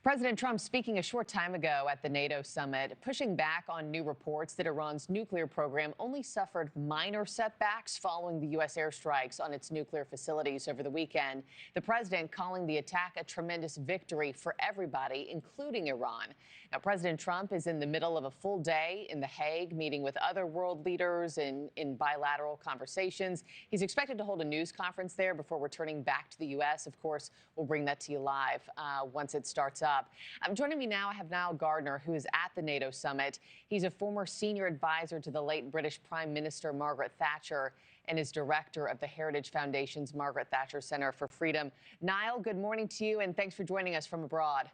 President Trump speaking a short time ago at the NATO summit, pushing back on new reports that Iran's nuclear program only suffered minor setbacks following the U.S. airstrikes on its nuclear facilities over the weekend. The president calling the attack a tremendous victory for everybody, including Iran. Now, President Trump is in the middle of a full day in The Hague, meeting with other world leaders in bilateral conversations. He's expected to hold a news conference there before returning back to the U.S. Of course, we'll bring that to you live once it starts up. Joining me now, I have Nile Gardiner, who is at the NATO summit. He's a former senior advisor to the late British Prime Minister Margaret Thatcher and is director of the Heritage Foundation's Margaret Thatcher Center for Freedom. Nile, good morning to you, and thanks for joining us from abroad.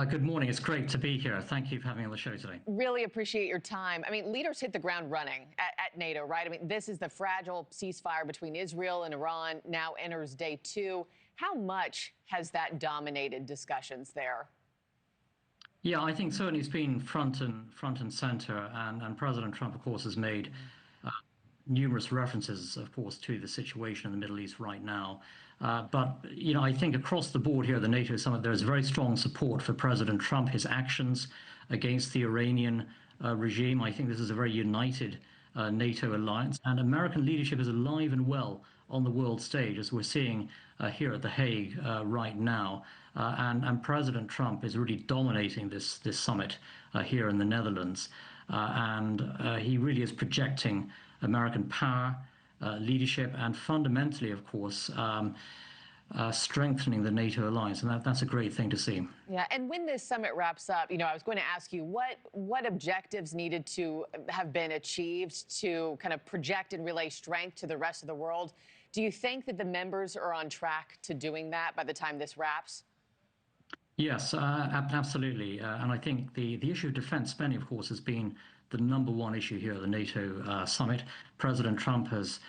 Good morning. It's great to be here. Thank you for having me on the show today. Really appreciate your time. I mean, leaders hit the ground running at NATO, right? I mean, this is the fragile ceasefire between Israel and Iran now enters day 2. How much has that dominated discussions there? Yeah, I think certainly it's been front and center, and President Trump, of course, has made numerous references, of course, to the situation in the Middle East right now. But, you know, I think across the board here at the NATO summit, there's very strong support for President Trump, his actions against the Iranian regime. I think this is a very united NATO alliance, and American leadership is alive and well on the world stage, as we're seeing here at The Hague right now. And President Trump is really dominating this summit here in the Netherlands. He really is projecting American power, leadership, and fundamentally, of course, strengthening the NATO alliance, and that's a great thing to see. Yeah, and when this summit wraps up, you know, I was going to ask you what objectives needed to have been achieved to kind of project and relay strength to the rest of the world. Do you think that the members are on track to doing that by the time this wraps? Yes, absolutely. And I think the issue of defense spending, of course, has been the #1 issue here at the NATO summit. President Trump has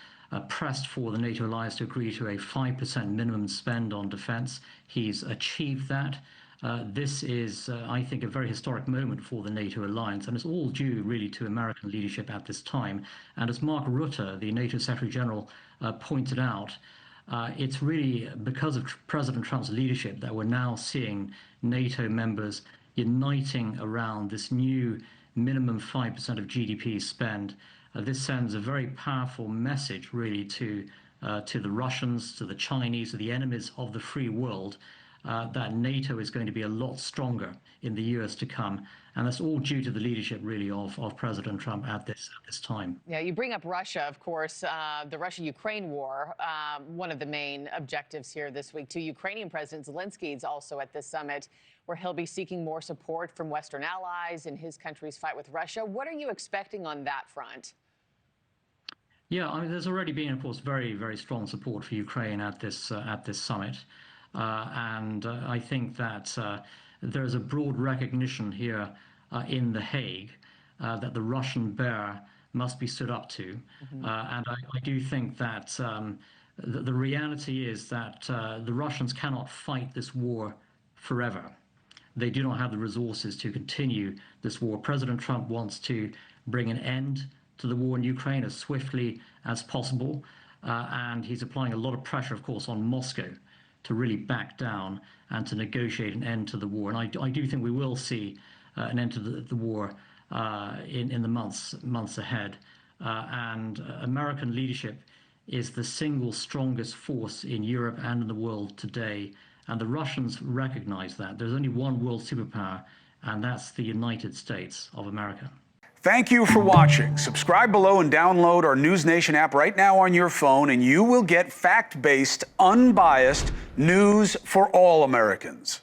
pressed for the NATO alliance to agree to a 5% minimum spend on defense. He's achieved that. This is, I think, a very historic moment for the NATO alliance, and it's all due really to American leadership at this time. And as Mark Rutte, the NATO Secretary General, pointed out, it's really because of President Trump's leadership that we're now seeing NATO members uniting around this new minimum 5% of GDP spend. This sends a very powerful message, really, to the Russians, to the Chinese, to the enemies of the free world, that NATO is going to be a lot stronger in the years to come. And that's all due to the leadership, really, of President Trump at this time. Yeah, you bring up Russia, of course, the Russia-Ukraine war, one of the main objectives here this week, too. Ukrainian President Zelensky is also at this summit, where he'll be seeking more support from Western allies in his country's fight with Russia. What are you expecting on that front? Yeah, I mean, there's already been, of course, very, very strong support for Ukraine at this summit. I think that there's a broad recognition here in The Hague that the Russian bear must be stood up to. And I do think that the reality is that the Russians cannot fight this war forever. They do not have the resources to continue this war. President Trump wants to bring an end to the war in Ukraine as swiftly as possible. And he's applying a lot of pressure, of course, on Moscow to really back down and to negotiate an end to the war. And I do think we will see an end to the war in the months ahead. And American leadership is the single strongest force in Europe and in the world today. And the Russians recognize that. There's only one world superpower, and that's the United States of America. Thank you for watching. Subscribe below and download our NewsNation app right now on your phone, and you will get fact-based, unbiased news for all Americans.